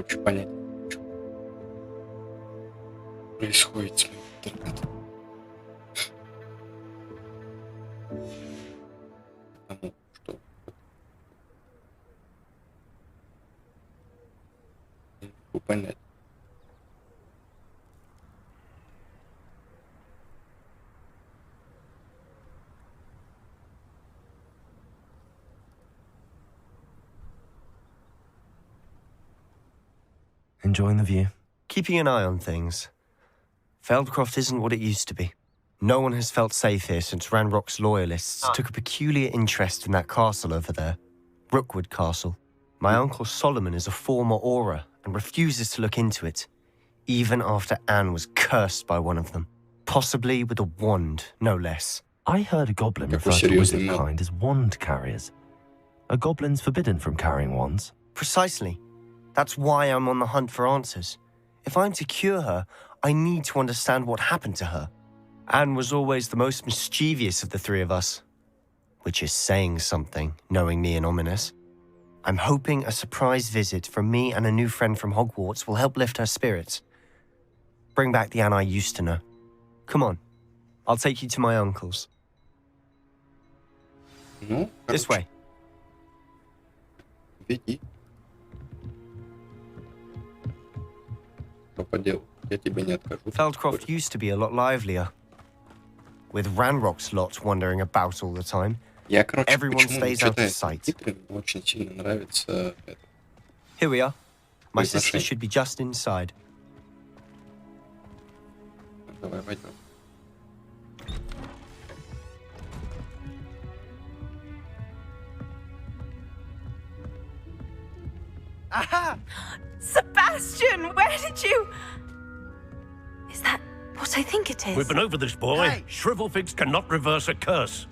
короче, понять, что происходит с моим интернетом. Потому что не могу понять. Enjoying the view? Keeping an eye on things. Feldcroft isn't what it used to be. No one has felt safe here since Ranrock's loyalists took a peculiar interest in that castle over there, Rookwood Castle. My uncle Solomon is a former Auror and refuses to look into it, even after Anne was cursed by one of them, possibly with a wand, no less. I heard a goblin refer to wizard kind as wand carriers. Are goblins forbidden from carrying wands? Precisely. That's why I'm on the hunt for answers. If I'm to cure her, I need to understand what happened to her. Anne was always the most mischievous of the three of us, which is saying something, knowing me and ominous. I'm hoping a surprise visit from me and a new friend from Hogwarts will help lift her spirits. Bring back the Anne I used to know. Come on, I'll take you to my uncle's. Ну, This way. Веди. Что поделать? Я тебе не откажу. Feldcroft used to be a lot livelier, with Ranrock's lot wandering about all the time. Я, короче, Everyone почему stays out of sight. титры, мне очень сильно нравится это. Here we are. My Where's my sister shame? should be just inside. Давай возьмем. Aha! Sebastian, where did you... Is that what I think it is? We've been over this, boy. Hey. Shrivelfigs cannot reverse a curse.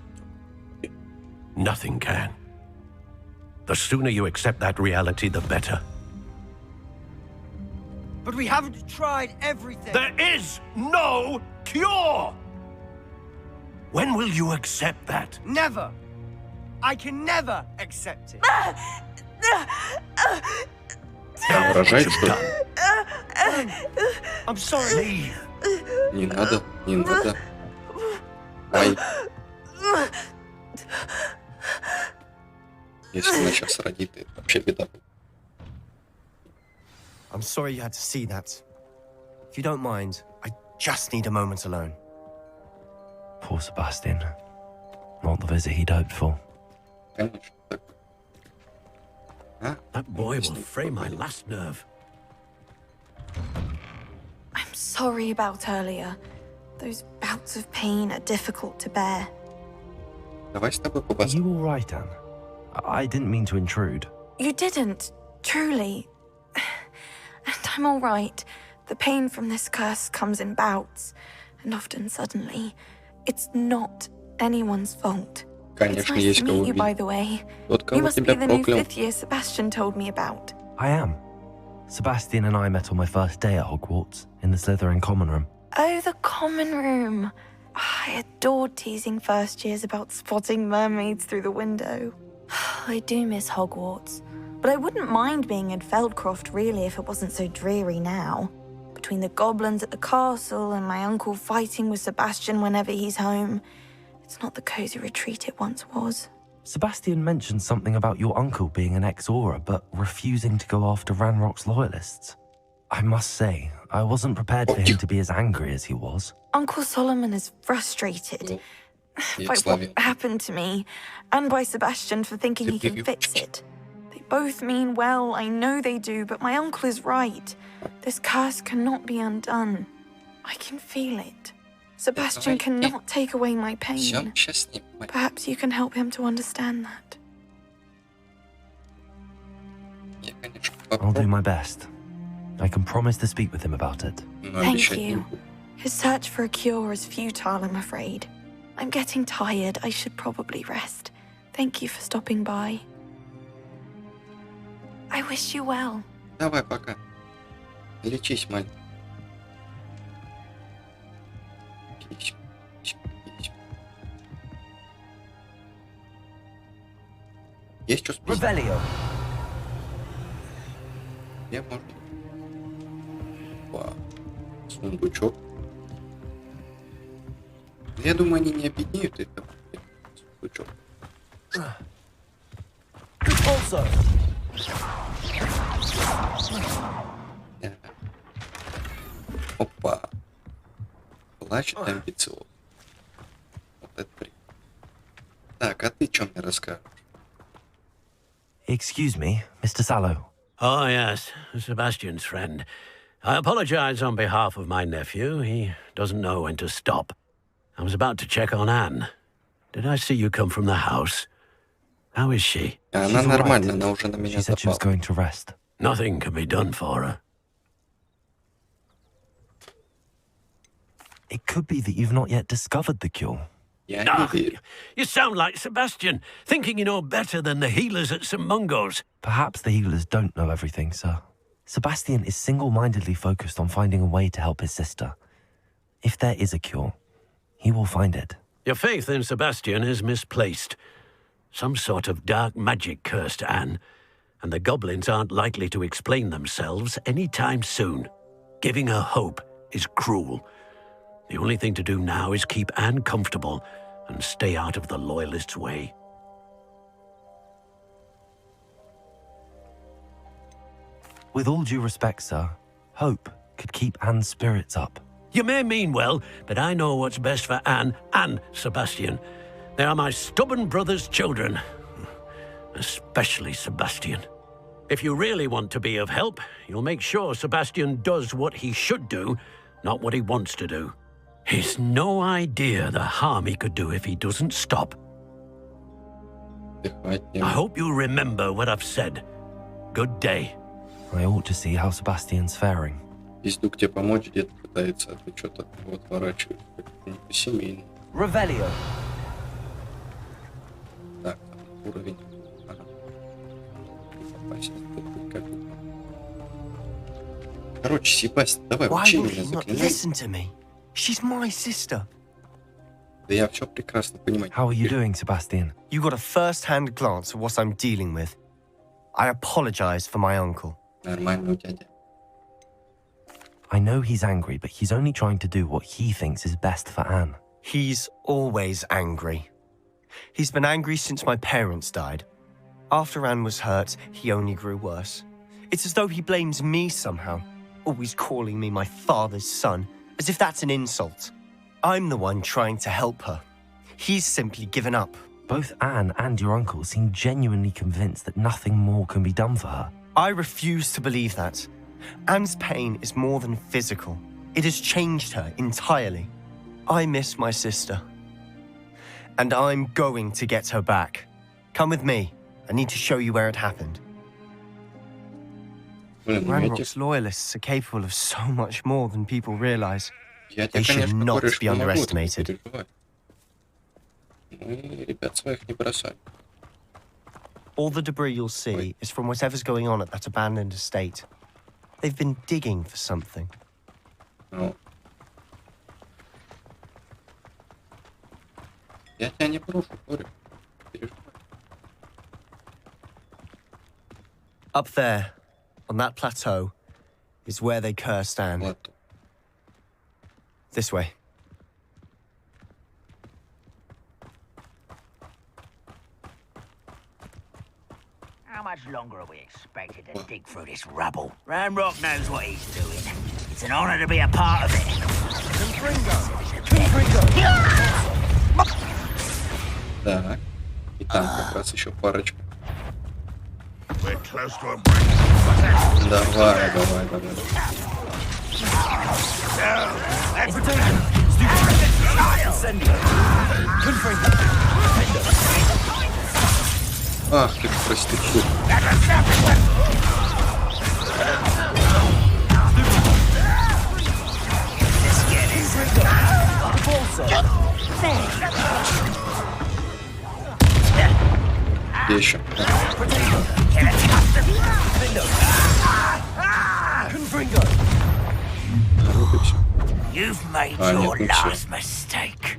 Nothing can. The sooner you accept that reality, the better. But we haven't tried everything. There is no cure! When will you accept that? Never. I can never accept it. Воображай, You've что done. I'm sorry. Leave. не надо, не надо. Ай. Если она сейчас родит, это вообще беда. I'm sorry you had to see that. If you don't mind, I just need a moment alone. Poor Sebastian. Not the visit he'd hoped for. Конечно, так. А? That boy will fray my last nerve. I'm sorry about earlier. Those bouts of pain are difficult to bear. Давай с тобой Are побазарим. you all right, Anne? I didn't mean to intrude. You didn't, truly. And I'm all right. The pain from this curse comes in bouts, and often suddenly. It's not anyone's fault. It's Конечно, nice есть to кого meet you, by убить. the way. Тот, You кого must be тебя the new проклял. fifth-year Sebastian told me about. I am. Sebastian and I met on my first day at Hogwarts, in the Slytherin common room. Oh, the common room. I adored teasing first years about spotting mermaids through the window. I do miss Hogwarts, but I wouldn't mind being in Feldcroft really if it wasn't so dreary now. Between the goblins at the castle and my uncle fighting with Sebastian whenever he's home, it's not the cozy retreat it once was. Sebastian mentioned something about your uncle being an ex-Auror, but refusing to go after Ranrock's loyalists. I must say, I wasn't prepared for him to be as angry as he was. Uncle Solomon is frustrated Ну, by я what Славе. happened to me, and by Sebastian for thinking he can fix it. They both mean well, I know they do, but my uncle is right. This curse cannot be undone. I can feel it. Sebastian cannot take away my Все, pain. сейчас с ним. Ой, Perhaps you can help him to understand that. Я, конечно, I'll do попробую, my best. I can promise to speak with him about it. но Thank обещать не you. буду. His search for a cure is futile, I'm afraid. I'm getting tired. I should probably rest. Thank you for stopping by. I wish you well. Давай, пока. Лечись, маленький. Письма, письма, письма. Есть что списать? Revelio. Я, может, Сундучок. Я думаю, они не объединяют это. Сундучок. Also, Да. Опа. Плачет амбициоз. Вот это прикольно. Так, а ты что мне расскажешь? Excuse me, Mr. Sallow. Oh, yes, Sebastian's friend. I apologize on behalf of my nephew. He doesn't know when to stop. I was about to check on Anne. Did I see you come from the house? How is she? Она She's all нормально, right. она уже на She меня said she was запала. going to rest. Nothing can be done for her. It could be that you've not yet discovered the cure. Я не Ah, верю. you sound like Sebastian, thinking you know better than the healers at St. Mungo's. Perhaps the healers don't know everything, sir. Sebastian is single-mindedly focused on finding a way to help his sister. If there is a cure, he will find it. Your faith in Sebastian is misplaced. Some sort of dark magic cursed Anne, and the goblins aren't likely to explain themselves anytime soon. Giving her hope is cruel. The only thing to do now is keep Anne comfortable and stay out of the Loyalists' way. With all due respect, sir, hope could keep Anne's spirits up. You may mean well, but I know what's best for Anne and Sebastian. They are my stubborn brother's children. Especially Sebastian. If you really want to be of help, you'll make sure Sebastian does what he should do, not what he wants to do. He's no idea the harm he could do if he doesn't stop. I hope you remember what I've said. Good day. I ought to see how Sebastian's faring. Пиздюк тебе помочь где-то пытается, а ты что-то его отворачиваешь. Как-то не по-семейному. Revelio. Так, там уровень. Ага. Не попасть. Как это? Короче, Себастьян, давай, Why учи will меня he not заклинать. listen to me? She's my sister. Да я все прекрасно понимаю. How are you doing, Sebastian? You got a first-hand glance at what I'm dealing with. I apologize for my uncle. Нормально у дядя. I know he's angry, but he's only trying to do what he thinks is best for Anne. He's always angry. He's been angry since my parents died. After Anne was hurt, he only grew worse. It's as though he blames me somehow, always calling me my father's son, as if that's an insult. I'm the one trying to help her. He's simply given up. Both Anne and your uncle seem genuinely convinced that nothing more can be done for her. I refuse to believe that. Anne's pain is more than physical. It has changed her entirely. I miss my sister. And I'm going to get her back. Come with me. I need to show you where it happened. Блин, ну я тебе, Ranrock's loyalists are capable of so much more than people realize. я They тебе, should конечно, not кое-что be могу, ты не underestimated. переживай. Мы ребят своих не бросаем. All the debris you'll see is from whatever's going on at that abandoned estate. They've been digging for something. Ну. Я тебя не брошу, Боря. Переживай. Up there, on that plateau, is where they cursed Anne. Ладно. This way. How much longer are we expected to dig through this rubble? Ranrock knows what he's doing. It's an honor to be a part of it. Так. И там как раз еще парочка. We're close to a Давай, давай, давай. Ах ты проститут. Где еще? Вот и все. You've made Ah, your нет, ну last mistake.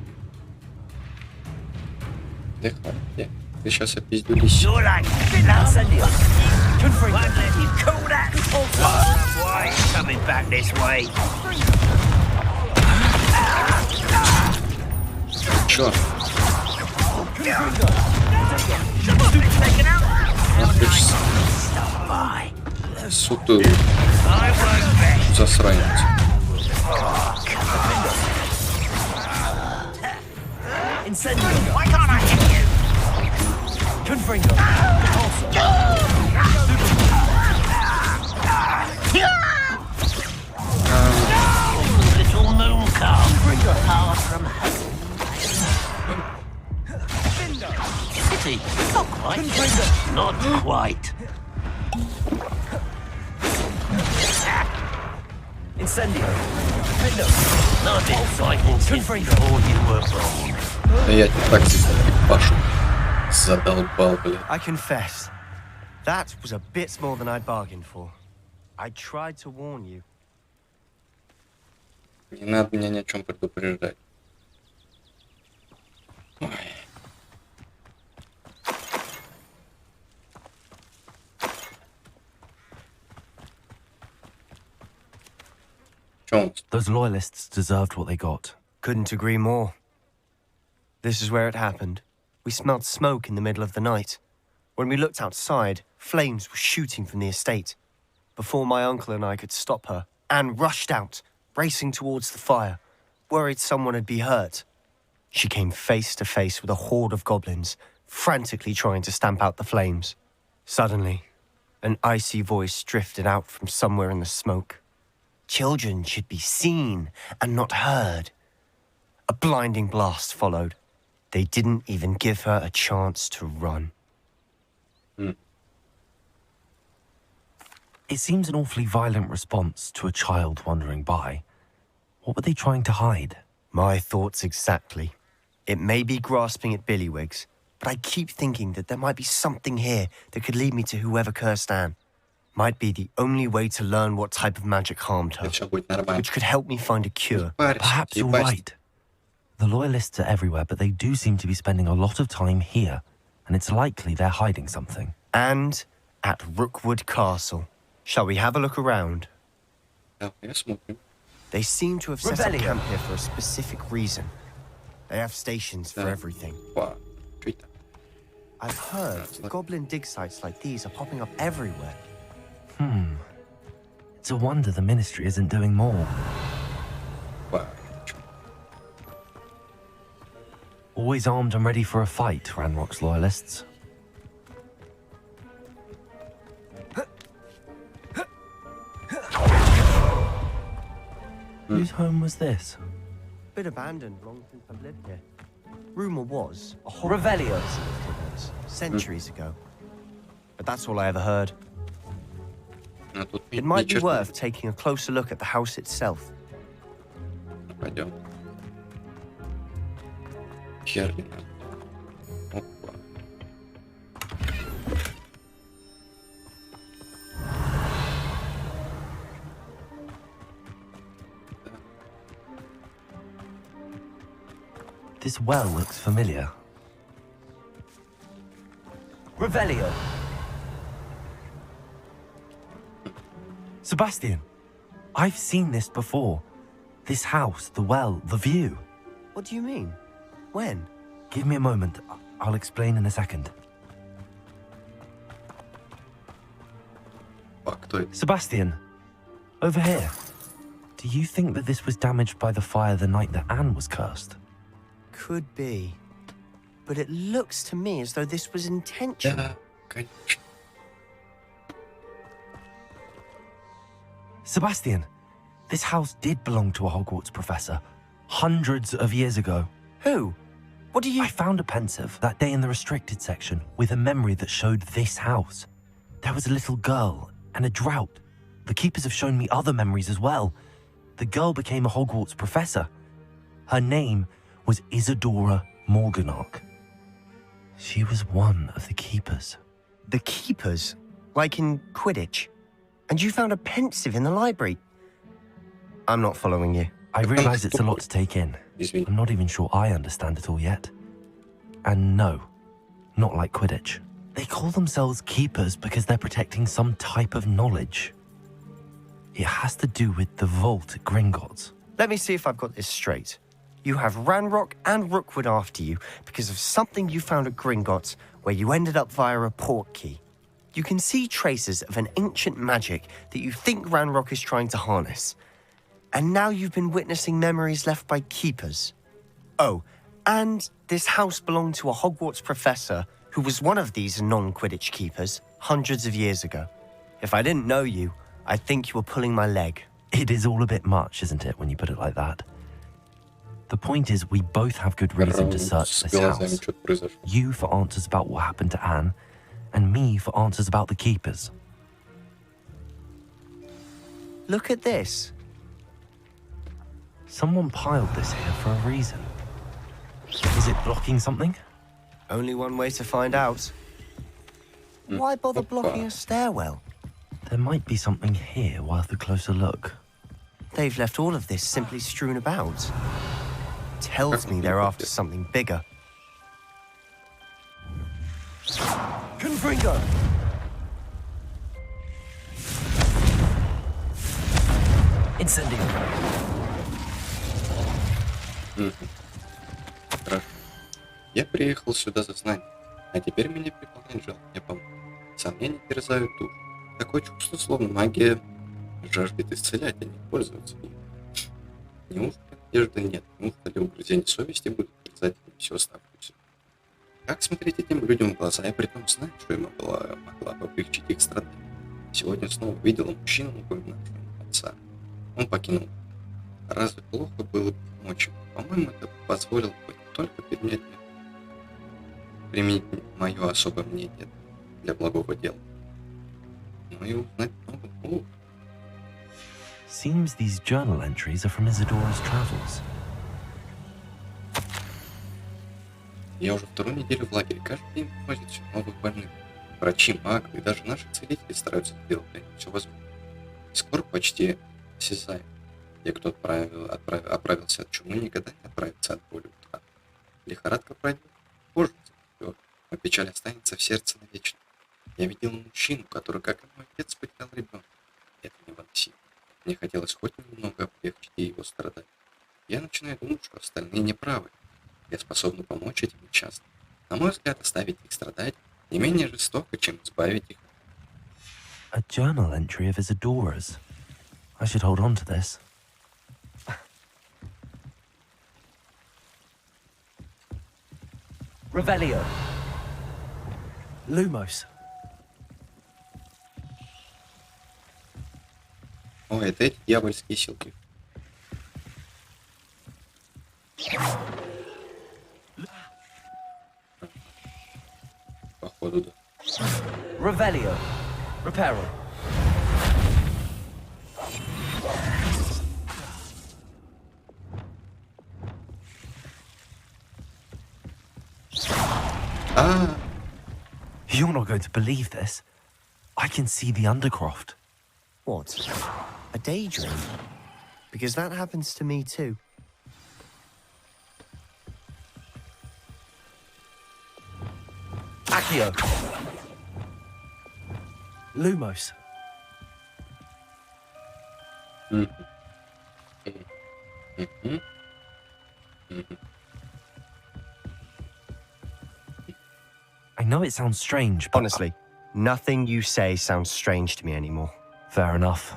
Дыхай, где? Ты сейчас опиздюлись. You're like Lancelot. Won't let you call that. Why are you coming back this way? Черт. Ах ты ж сутулый засранец. Why can't I hit you? Confringo. Little moon calf. Far from home. City. Not quite. Not quite. Incendio. Not exciting since before you were born. Да я тебе так пашу. Задолбал, блядь. I confess, that was a bit more than I'd bargained for. I tried to warn you. Не надо меня ни о чем предупреждать. Ой. Чё он? Those loyalists deserved what they got. Couldn't agree more. This is where it happened. We smelled smoke in the middle of the night. When we looked outside, flames were shooting from the estate. Before my uncle and I could stop her, Anne rushed out, racing towards the fire, worried someone had been hurt. She came face to face with a horde of goblins, frantically trying to stamp out the flames. Suddenly, an icy voice drifted out from somewhere in the smoke. Children should be seen and not heard. A blinding blast followed. They didn't even give her a chance to run. It seems an awfully violent response to a child wandering by. What were they trying to hide? My thoughts exactly. It may be grasping at Billywigs, but I keep thinking that there might be something here that could lead me to whoever cursed Anne. Might be the only way to learn what type of magic harmed her, Всё будет нормально. which could help me find a cure. Perhaps you're right. The loyalists are everywhere, but they do seem to be spending a lot of time here, and it's likely they're hiding something. And at Rookwood Castle. Shall we have a look around? Да, я смотрю. They seem to have set up Revelio. camp here for a specific reason. They have stations for Да. everything. Опа. Чё это? I've heard that goblin dig sites like these are popping up everywhere. It's a wonder the ministry isn't doing more. Опа. Чё? Always armed and ready for a fight, Ranrock's loyalists. Whose home was this? Been abandoned long since I've lived here. Rumor was a whole Revelio. centuries ago. But that's all I ever heard. А тут It might be ни черта worth taking a closer look at the house itself. нет. Пойдем. Хер не надо. Опа. This well looks familiar. Revelio. Sebastian, I've seen this before. This house, the well, the view. What do you mean? When? Give me a moment. I'll explain in a second. А кто это? Sebastian, over here. Do you think that this was damaged by the fire the night that Anne was cursed? Could be. But it looks to me as though this was intentional. Да, конечно. Sebastian, this house did belong to a Hogwarts professor hundreds of years ago. Who? What do you... I found a pensive that day in the restricted section with a memory that showed this house. There was a little girl and a drought. The keepers have shown me other memories as well. The girl became a Hogwarts professor. Her name was Isadora Morganach. She was one of the keepers. The keepers? Like in Quidditch? And you found a pensive in the library? I'm not following you. I realize it's a lot to take in. Извини. I'm not even sure I understand it all yet. And no, not like Quidditch. They call themselves keepers because they're protecting some type of knowledge. It has to do with the vault at Gringotts. Let me see if I've got this straight. You have Ranrock and Rookwood after you because of something you found at Gringotts, where you ended up via a port key. You can see traces of an ancient magic that you think Ranrock is trying to harness. And now you've been witnessing memories left by keepers. Oh, and this house belonged to a Hogwarts professor who was one of these non-Quidditch keepers hundreds of years ago. If I didn't know you, I'd think you were pulling my leg. It is all a bit much, isn't it, when you put it like that? The point is, we both have good reason to search С this глазами house. что-то произошло. You for answers about what happened to Anne, and me for answers about the keepers. Look at this. Someone piled this here for a reason. Is it blocking something? Only one way to find out. Why bother blocking a stairwell? There might be something here worth a closer look. They've left all of this simply strewn about. Tells me they're after something bigger. Confringo! Incendio! Хорошо. Я приехал сюда за знанием, а теперь меня преклонять желание мне помочь. Сомнения терзают душу. Такое чувство, словно магия жаждет исцелять, а не пользоваться ею. Неужто надежды нет? Неужто ли угрызения совести будут терзать всю оставшуюся? Как смотреть этим людям в глаза и при том знать, что им могла бы облегчить их страдания? Сегодня снова видела мужчину, напоминавшего отца. Он покинул. Разве плохо было бы помочь ему? По-моему, это позволило бы не только применить мое особое мнение для благого дела, но и узнать много нового. Seems these journal entries are from Isadora's travels. Я уже вторую неделю в лагере. Каждый день привозят все новых больных. Врачи, маглы и даже наши целители стараются сделать для них все возможное. Скоро почти осязаем. Те, кто оправился от чумы, никогда не оправится от боли утраты. Лихорадка пройдет, позже зайдет, но печаль останется в сердце навечно. Я видел мужчину, который, как и мой отец, потерял ребенка. Это невыносимо. Мне хотелось хоть немного облегчить его страдания. Я начинаю думать, что остальные неправы. Я способна помочь этим несчастным. На мой взгляд, оставить их страдать не менее жестоко, чем избавить их. A journal entry of Isadora's. I should hold on to this. Revelio. Lumos. О, это эти дьявольские силки. Походу, да. Revelio. Reparo. А, You're not going to believe this. I can see the Undercroft. What? A daydream? Because that happens to me too. Accio. Lumos. мгм. Мгм. Мгм. I know it sounds strange, but Honestly, nothing you say sounds strange to me anymore. fair enough.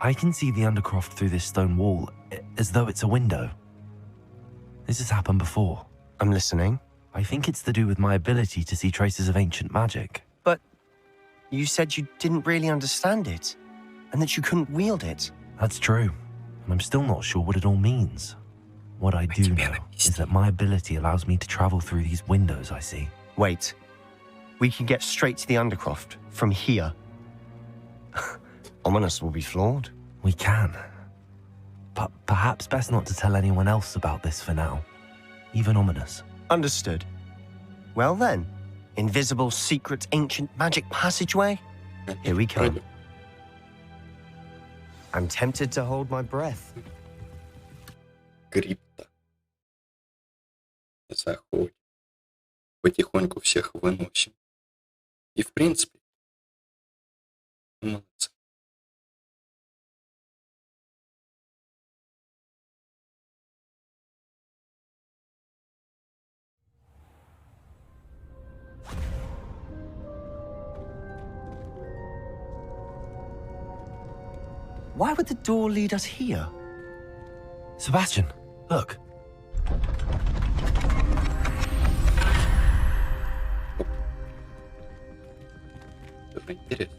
I can see the Undercroft through this stone wall, as though it's a window. This has happened before. I'm listening. I think it's to do with my ability to see traces of ancient magic. But you said you didn't really understand it, and that you couldn't wield it. That's true, and I'm still not sure what it all means. What I do know is that my ability allows me to travel through these windows I see. Wait. We can get straight to the Undercroft from here. Ominous will be flawed. We can. But perhaps best not to tell anyone else about this for now. Even Ominous. Understood. Well then, invisible, secret, ancient magic passageway? Here we come. Пройдем. I'm tempted to hold my breath. Крипта. Заходим. Потихоньку всех выносим. И в принципе, молодцы. Why would the door lead us here? Sebastian, look. Это интересно.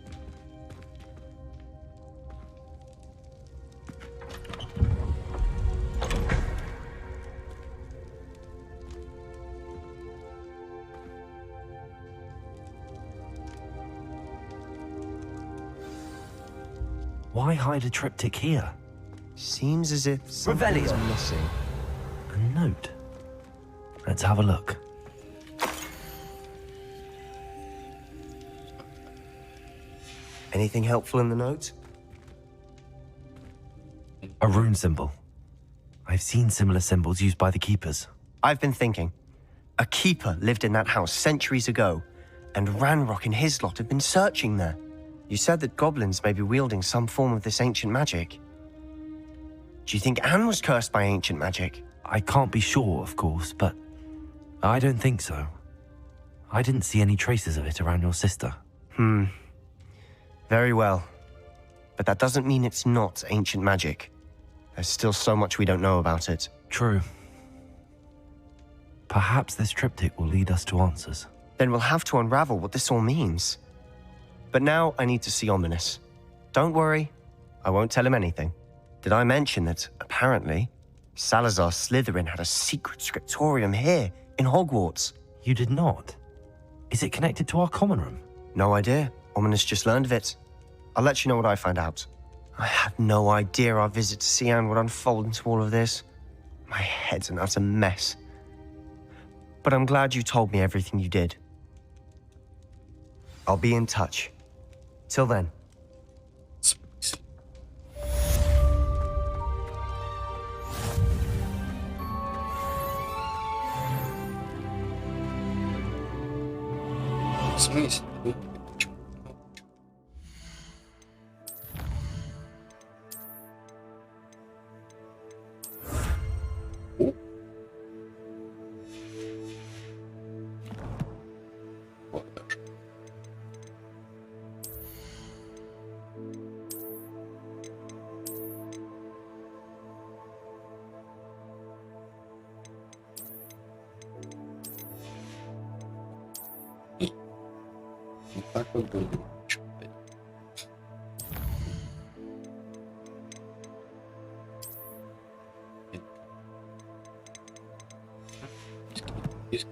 Why hide a triptych here? Seems as if something's Revelio. missing. A note. Let's have a look. Anything helpful in the note? A rune symbol. I've seen similar symbols used by the keepers. I've been thinking. A keeper lived in that house centuries ago, and Ranrock and his lot have been searching there. You said that goblins may be wielding some form of this ancient magic. Do you think Anne was cursed by ancient magic? I can't be sure, of course, but I don't think so. I didn't see any traces of it around your sister. Very well. But that doesn't mean it's not ancient magic. There's still so much we don't know about it. True. Perhaps this triptych will lead us to answers. Then we'll have to unravel what this all means. But now I need to see Ominous. Don't worry, I won't tell him anything. Did I mention that, apparently, Salazar Slytherin had a secret scriptorium here in Hogwarts? You did not? Is it connected to our common room? No idea. Ominous just learned of it. I'll let you know what I find out. I had no idea our visit to Cian would unfold into all of this. My head's an utter mess. But I'm glad you told me everything you did. I'll be in touch. Till then. В смысле? В смысле? Ну, почему? О. Вот даже. И вот так вот было. Чё-то. Есть.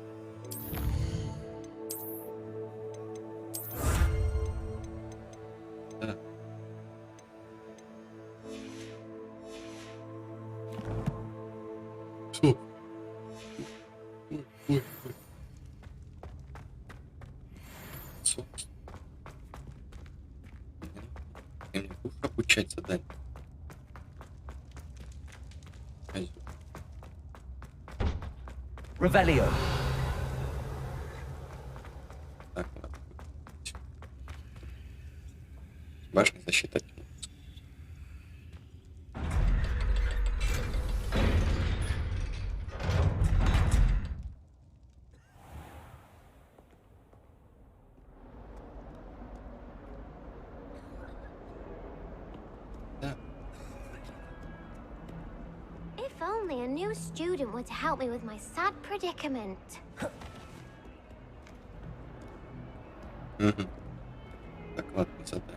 Да. Всё. Ой, ой, ой. Собственно. Ты мне будешь обучать задание? Козёл. Revelio. Так, ладно. Башня защиты от тьмы. Да. If only a new student were to help me with my sad predicament. Мгм. Так, ладно, задание.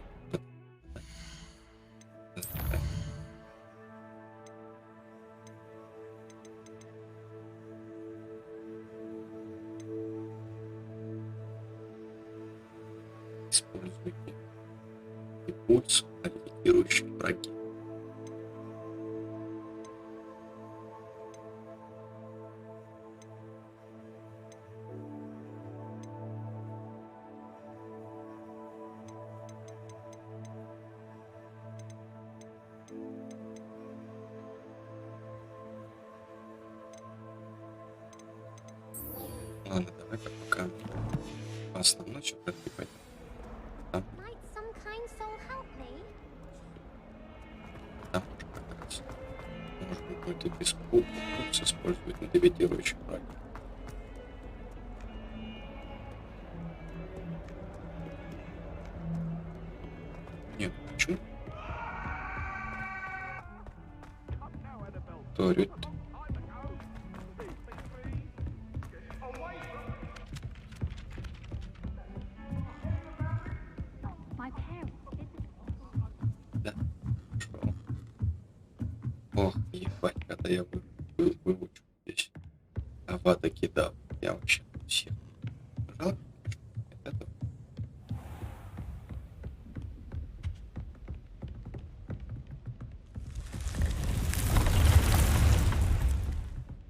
Используйте импульс, анализирующий враги. Ладно, давай-ка пока по основной сюжет не пойдем. Might some kind soul help me? Там уже как раз можно будет и без импульс использовать на левитирующий враг. Нет, почему? Турют. Да. Шо? Ох, ебать, когда я выучу здесь. Авада кидал. Я вообще всех. Жалко, конечно, это.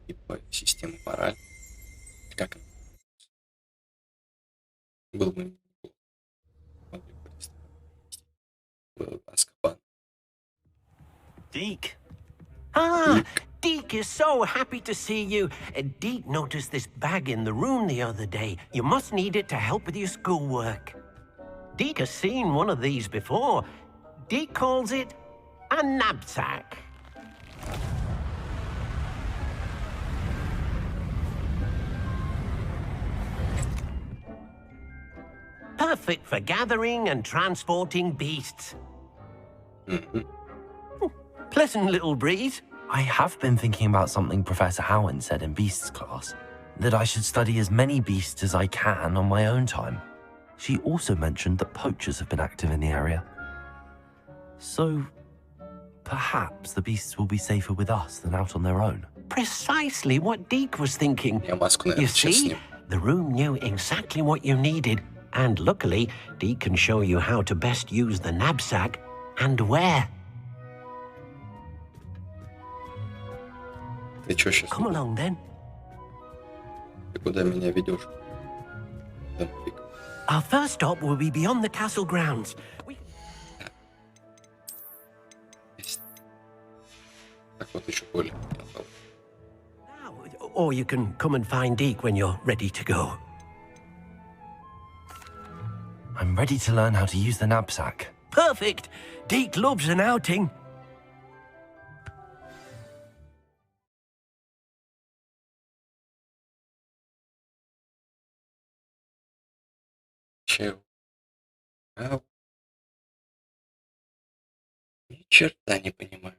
Типа система мораль. Как она? Был бы неплохо. Могли бы представить. Был Азкабан. Deke. Ah, Deke is so happy to see you. Deke noticed this bag in the room the other day. You must need it to help with your schoolwork. Deke has seen one of these before. Deke calls it a knapsack. Perfect for gathering and transporting beasts. Pleasant little breeze. I have been thinking about something Professor Howen said in Beasts class, that I should study as many beasts as I can on my own time. She also mentioned that poachers have been active in the area. So, perhaps the beasts will be safer with us than out on their own. Precisely what Deke was thinking. Я маску, наверное, You сейчас see, сниму. the room knew exactly what you needed, and luckily, Deke can show you how to best use the knapsack and where. Ты чё сейчас? Come along then. Ты куда меня ведешь? Да, фиг. Our first stop will be beyond the castle grounds. Есть. Так вот еще более. Or you can come and find Deke when you're ready to go. I'm ready to learn how to use the knapsack. Perfect. Deke loves an outing. Чего? Ау. Ни черта не понимаю.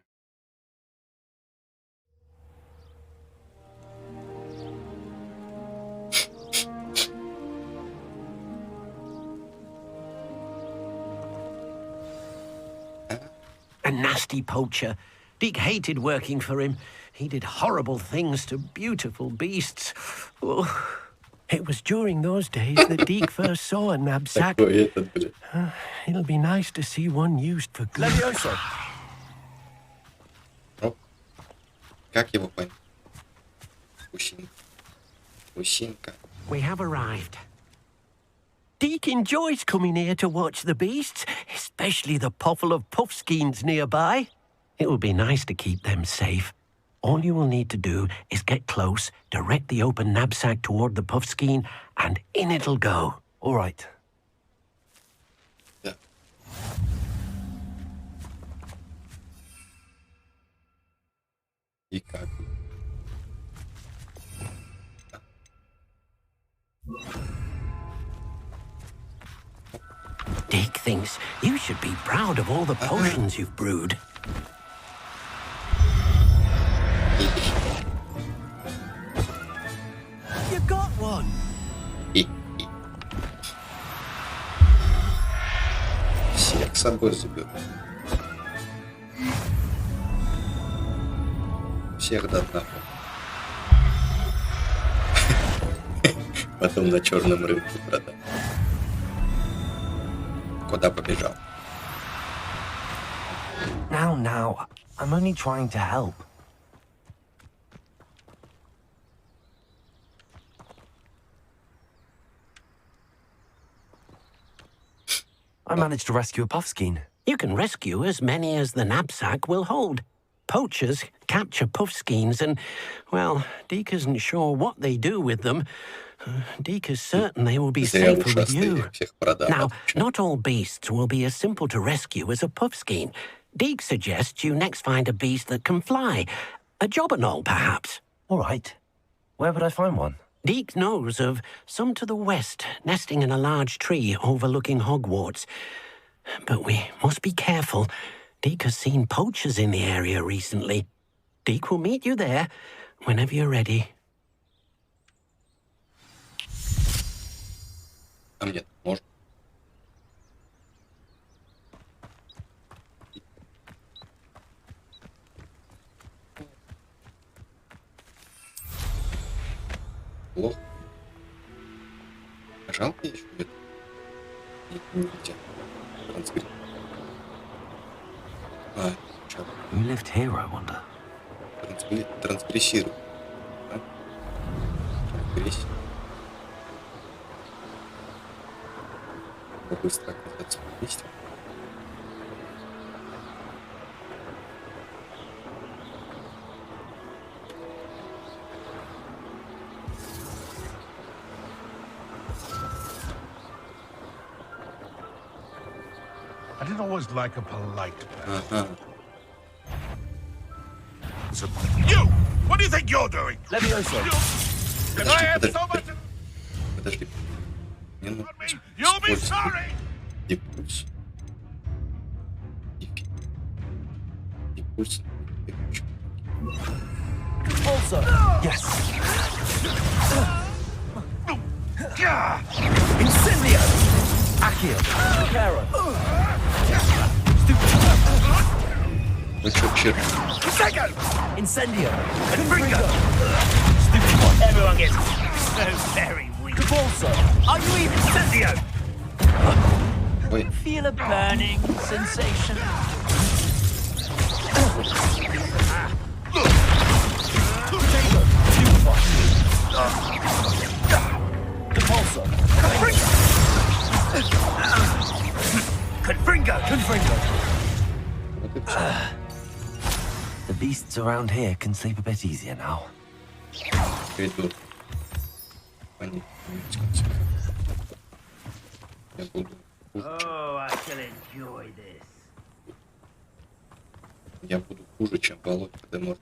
A nasty poacher. Deke hated working for him. He did horrible things to beautiful beasts. Oh, it was during those days that Deke first saw a knapsack. Такой этот, блядь. It'll be nice to see one used for good. Levioso! Оп. Как его понять? Усинка. Усинка. We have arrived. Deke enjoys coming here to watch the beasts, especially the potful of puffskeins nearby. It will be nice to keep them safe. All you will need to do is get close, direct the open knapsack toward the puffskein, and in it'll go. All right. Да. И как? Deke thinks you should be proud of all the potions you've brewed. You got one! Всех с собой заберу. Всех до одного. Потом на черном рынке продам. Куда побежал? Now, I'm only trying to help. I managed to rescue a puffskein. You can rescue as many as the knapsack will hold. Poachers capture puffskeins and, well, Deke isn't sure what they do with them. Deke is certain they will be Зря safer with ушастый, you. я всех продам. Now, Отвечаю. not all beasts will be as simple to rescue as a puffskein. Deke suggests you next find a beast that can fly. A jobberknoll, perhaps. All right. Where would I find one? Deke knows of some to the west, nesting in a large tree overlooking Hogwarts. But we must be careful. Deke has seen poachers in the area recently. Deke will meet you there whenever you're ready. А мне можно? Плохо. Жалко еще это. Нельзя. Трансгресс. Чё? Who lived here, I wonder? Трансгрессирует. Да? Трансгрессия. Быстро оказаться на месте. I didn't always like a polite person. Ага. So, you! What do you think you're doing? Levioso. Can I have so much Подожди. Мне нужно on me? You'll be использовать sorry! импульс. Импульс. Also. Yes. Incendio. Accio. Caro. Ну чё, черт? Incendio. Confringo. Stupid one. Everyone gets so very weak. Capulso. Are you even Incendio? Ой, Feel a burning sensation? Capulso. Confringo. Confringo. вот и всё. The beasts around here can sleep a bit easier now. Коридор. Понятно. Я буду хуже, Oh, I shall enjoy this. я буду хуже, чем Володя де Морт.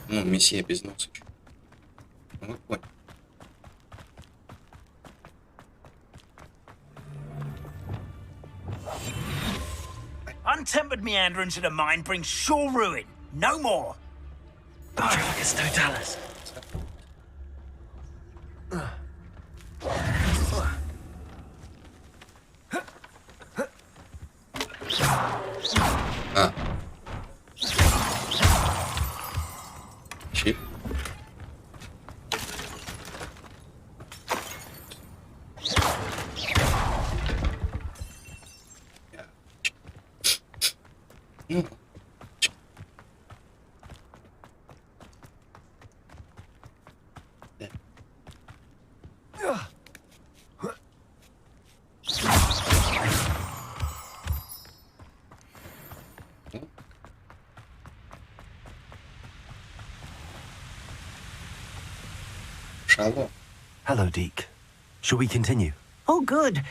Ну, месье без носа. Ну, вы поняли. Untempered meanderings of the mind bring sure ruin. No more. Patroclus Totalis. А. Чип. Ну. Да. Шалом. Hello, Deke. Shall we continue? Oh, good.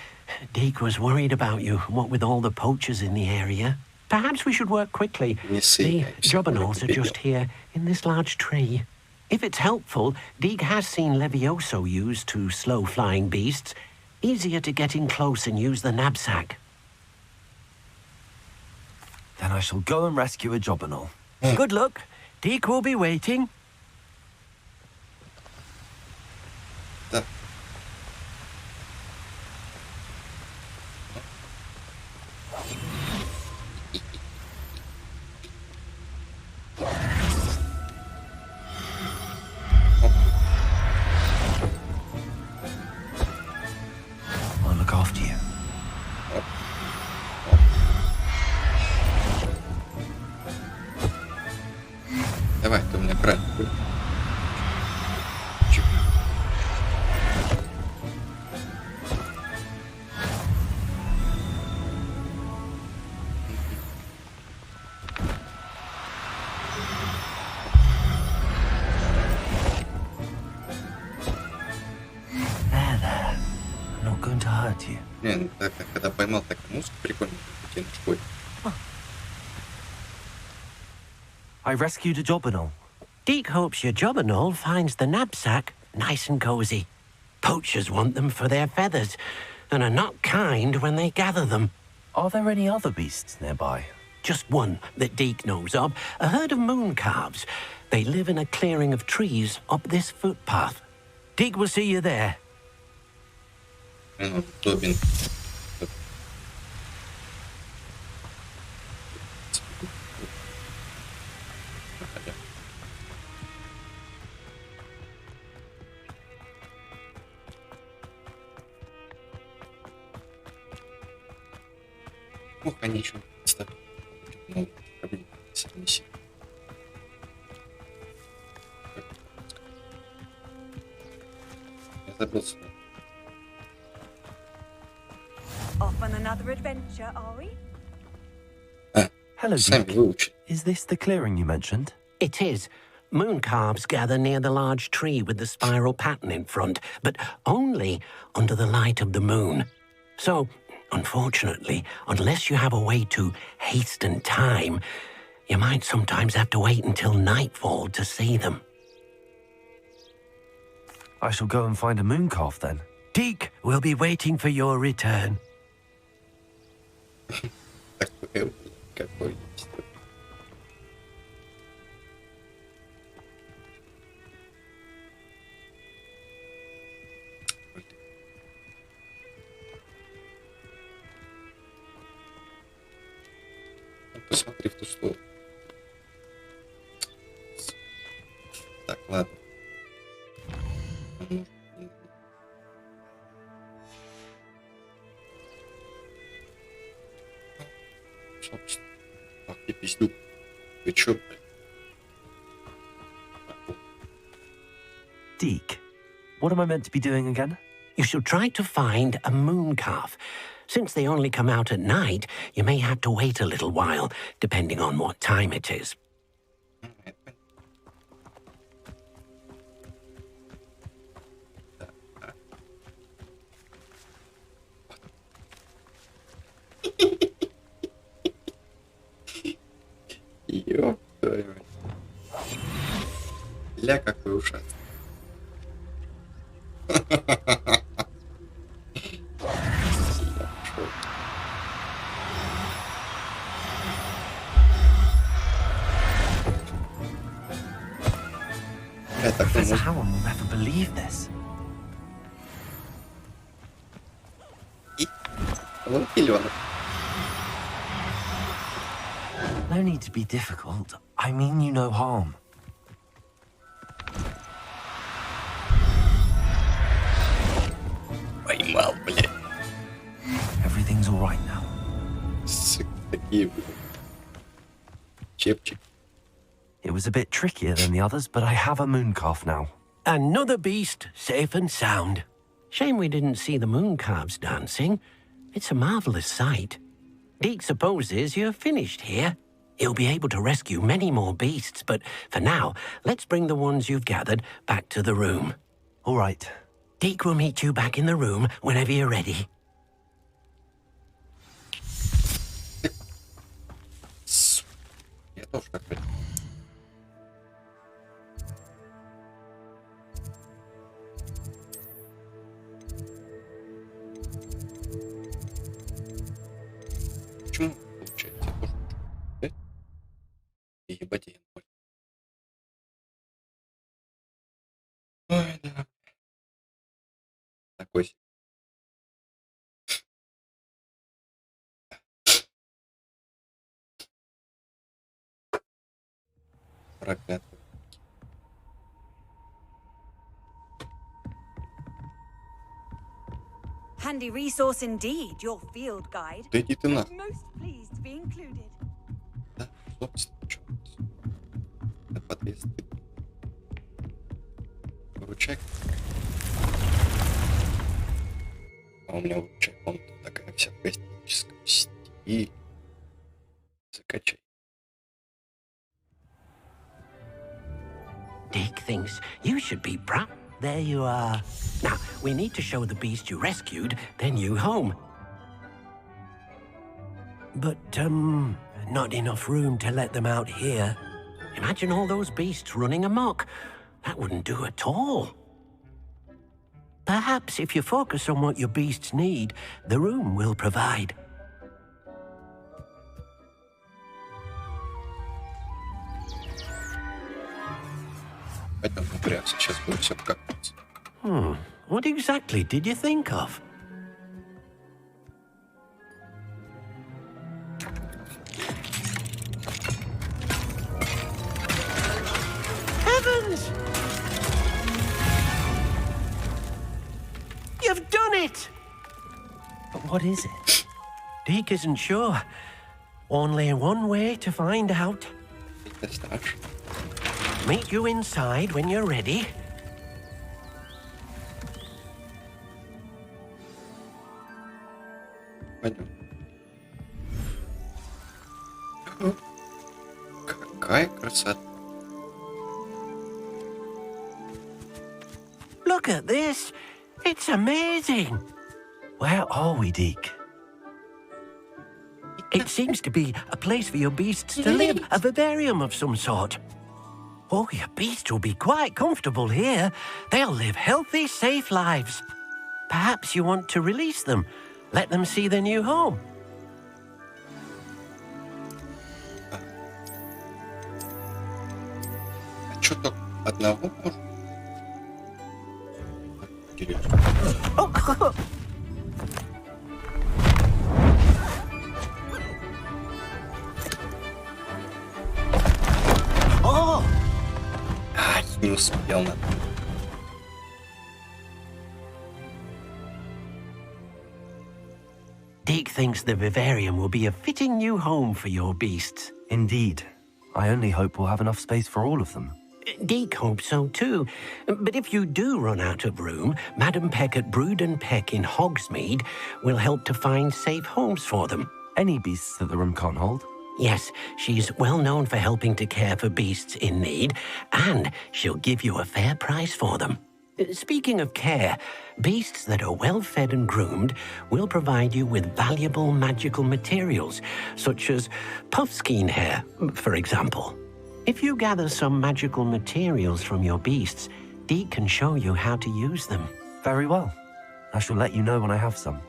Deke was worried about you, what with all the poachers in the area. Perhaps we should work quickly. Не The сыпь, всё jobberknolls are вперёд. just here in this large tree. If it's helpful, Deke has seen Levioso used to slow flying beasts. Easier to get in close and use the knapsack. Then I shall go and rescue a jobberknoll. Good luck. Deke will be waiting. Да. I'll look after you. Давай, ты у меня правильно. Чип. There. I'm not going to hurt you. Не, ну, так, когда поймал, так музыка прикольная. Такие ножкой. I rescued a jobberknoll. Deke hopes your jobberknoll finds the knapsack nice and cozy. Poachers want them for their feathers and are not kind when they gather them. Are there any other beasts nearby? just one that Deke knows of, a herd of moon calves. They live in a clearing of trees up this footpath. Deke will see you there. Тобин. Ох, они еще представили. Много проблем с этой миссией. Я забыл сюда. Off on another adventure, are we? Hello, Сами Deke. выучили. Is this the clearing you mentioned? It is. Moon calves gather near the large tree with the spiral pattern in front, but only under the light of the moon. So, unfortunately, unless you have a way to hasten time, you might sometimes have to wait until nightfall to see them. I shall go and find a moon calf then. Deke will be waiting for your return. Какой посмотри в ту сторону. Так, ладно. Собственно. Ах ты пиздюк. Ты чё, блядь? Deke, what am I meant to be doing again? You should try to find a moon calf. Since they only come out at night, you may have to wait a little while, depending on what time it is. Ёб твою мать. Ля, какой ужасный. Professor Howard will never believe this. No need to be difficult. I mean you no harm. Поймал, блядь. Everything's all right now. Сука, такие, блядь. Чепчик. It was a bit trickier than the others, but I have a moon calf now. Another beast, safe and sound. Shame we didn't see the moon calves dancing. It's a marvelous sight. Deke supposes you're finished here. He'll be able to rescue many more beasts, but for now, let's bring the ones you've gathered back to the room. All right. Deke will meet you back in the room whenever you're ready. Я тоже так понял. Почему получается? Я тоже хочу. Да? Ебать, я понял. Ой, да. Такой себе. Проклятый. Handy resource indeed, your field guide. Да иди ты нахуй. Most pleased to be included. Да, собственно, что это подвес. Ручек. А у меня ручек, он такая вся в классическом стиле. Закачай. Deke thinks you should be proud. There you are. Now, we need to show the beast you rescued their new home. But, not enough room to let them out here. Imagine all those beasts running amok. That wouldn't do at all. Perhaps if you focus on what your beasts need, the room will provide. Пойдем, упрямся, сейчас будет все как-нибудь. What exactly did you think of? Heavens! You've done it! But what is it? Deke isn't sure. Only one way to find out. Ты знаешь. Meet you inside when you're ready. Пойдем. Какая красота. Look at this. It's amazing. Where are we, Deke? It seems to be a place for your beasts to live, a vivarium of some sort. Oh, your beasts will be quite comfortable here. They'll live healthy, safe lives. Perhaps you want to release them, let them see their new home. А что только одного можно? Интересно. Не успел надо. Deke thinks the vivarium will be a fitting new home for your beasts. Indeed. I only hope we'll have enough space for all of them. Deke hopes so too. But if you do run out of room, Madam Peck at Brood and Peck in Hogsmeade will help to find safe homes for them. Any beasts that the room can't hold? Yes, she's well known for helping to care for beasts in need, and she'll give you a fair price for them. Speaking of care, beasts that are well fed and groomed will provide you with valuable magical materials, such as puffskein hair, for example. If you gather some magical materials from your beasts, Deke can show you how to use them. Very well. I shall let you know when I have some.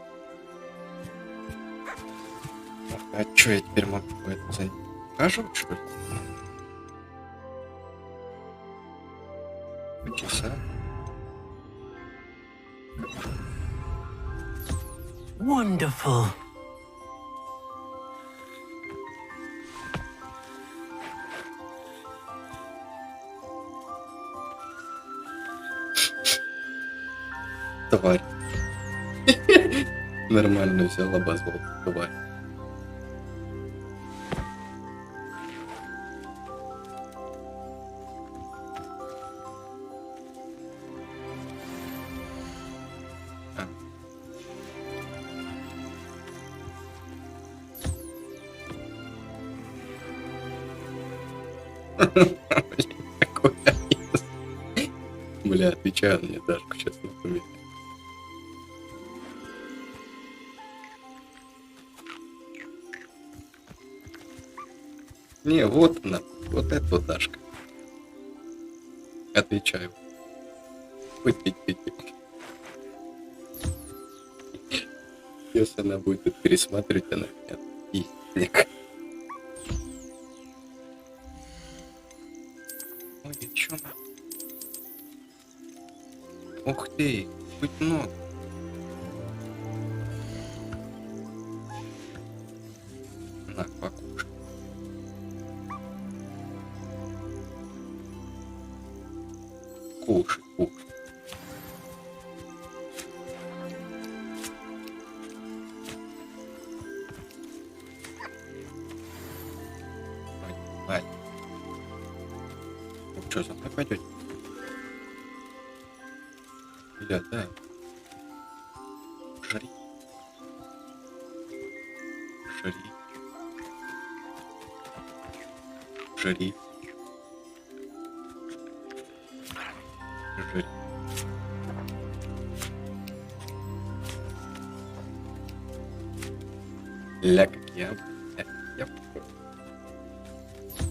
А что я теперь могу это за ним ухаживать, что ли? Почесать. Wonderful. Тварь. Нормально взял, обозвал. Тварь. Какой аист. Бля, отвечаю мне Дашку, сейчас напоминаю. Не, вот она, вот это вот Дашка. Отвечаю. Если она будет тут пересматривать, она меня пиздник. Ой, чё? Ух ты, хоть много. На, покушай. Кушай, кушай. Ай. Ну что, за мной пойдете? Бля, да. Жри. Жри. Жри. Жри. Ля, как я. Я.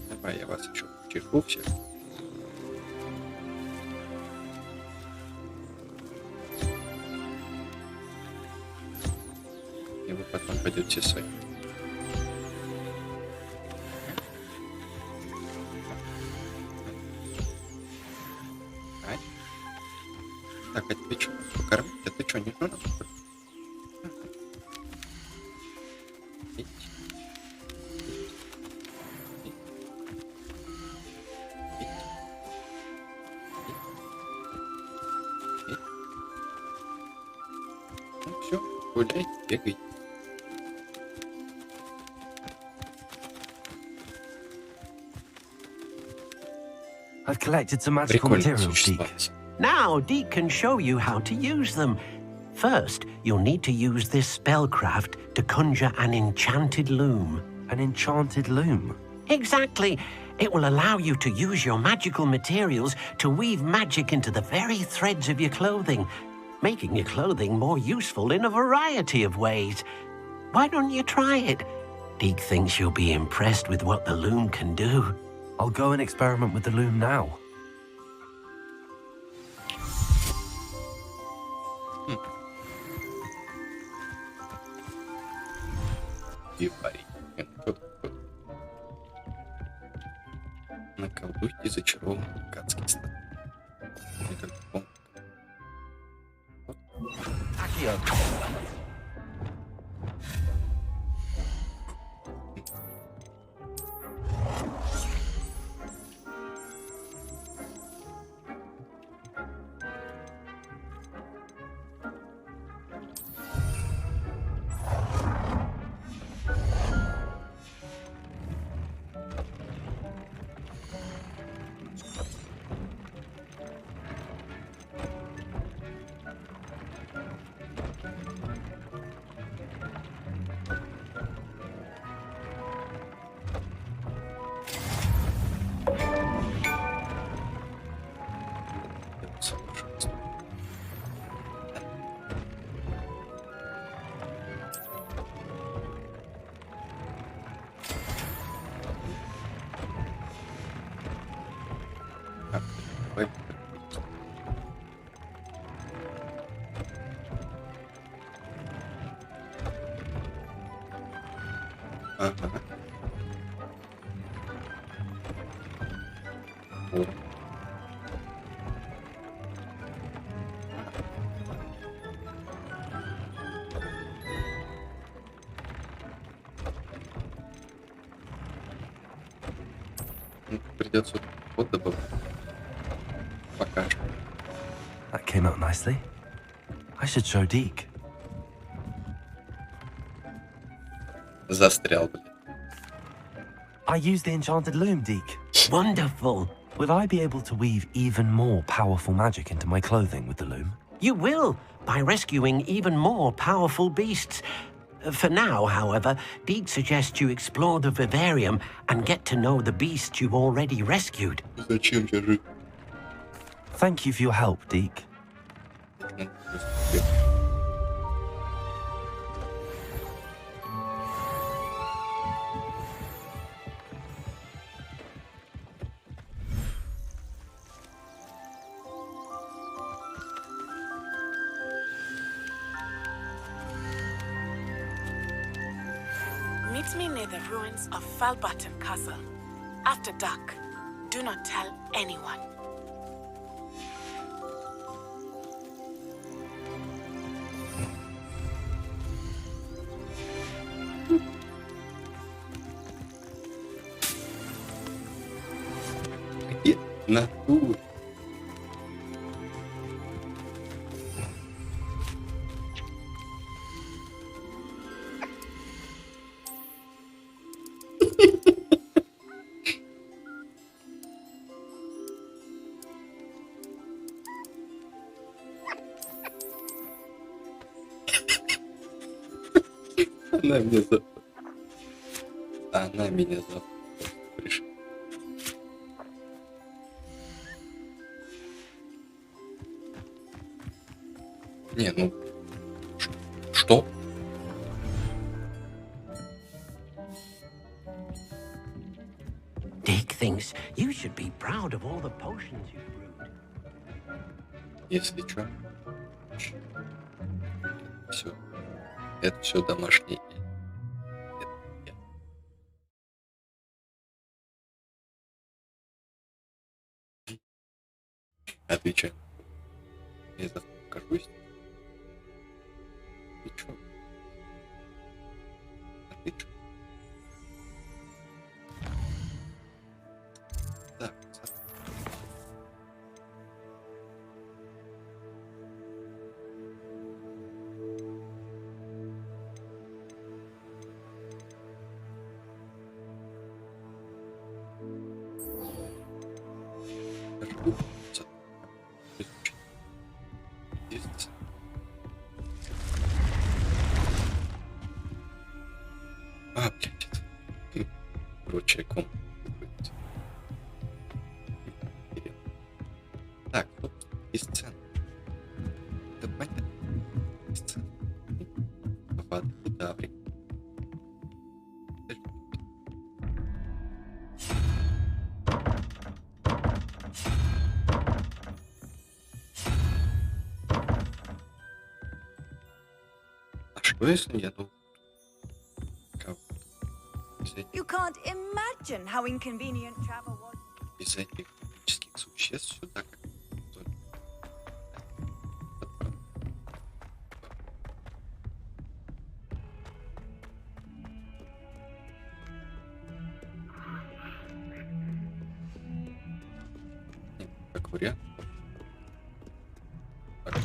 Давай, я вас еще чешу всех. И вы потом пойдете сами. Так, а тебе что, покормить? А ты что, не жрёшь? Ну все, гуляй, бегай. I've collected some magical Прикольно materials, Deke. существовать. Now, Deke can show you how to use them. First, you'll need to use this spellcraft to conjure an enchanted loom. An enchanted loom. Exactly. It will allow you to use your magical materials to weave magic into the very threads of your clothing, making your clothing more useful in a variety of ways. Why don't you try it? Deke thinks you'll be impressed with what the loom can do. I'll go and experiment with the loom now. И парень. Кто такой? Наколдуйте зачарованный гадский стан. Я как помню. Совершенство. А, давай. Ага. Вот. Ну, придется вот добавить. Пока что. That came out nicely. I should show Deke. Застрял, блин. I used the enchanted loom, Deke. Wonderful. Will I be able to weave even more powerful magic into my clothing with the loom? You will, by rescuing even more powerful beasts. For now, however, Deke suggests you explore the vivarium and get to know the beasts you've already rescued. Зачем я жив? Thank you for your help, Deke. Meet me near the ruins of Falbaton Castle. After dark, do not tell anyone. Где? Натура. Она меня за... Она меня за... Пришла. Не, ну... Что? Deke thinks you should be proud of all the potions you've brewed. Если чё. Все. Это все домашнее. Отвечаю. Я завтра покажусь. Ты чё? А ты чё? Так, а, блядь, это прочая комната. Так, собственно, и сцена. Это понятно. Сцена. Вода, кудаврик. А что если я должен You can't imagine how inconvenient travel was. из этих магических существ сюда как как вариант. Так.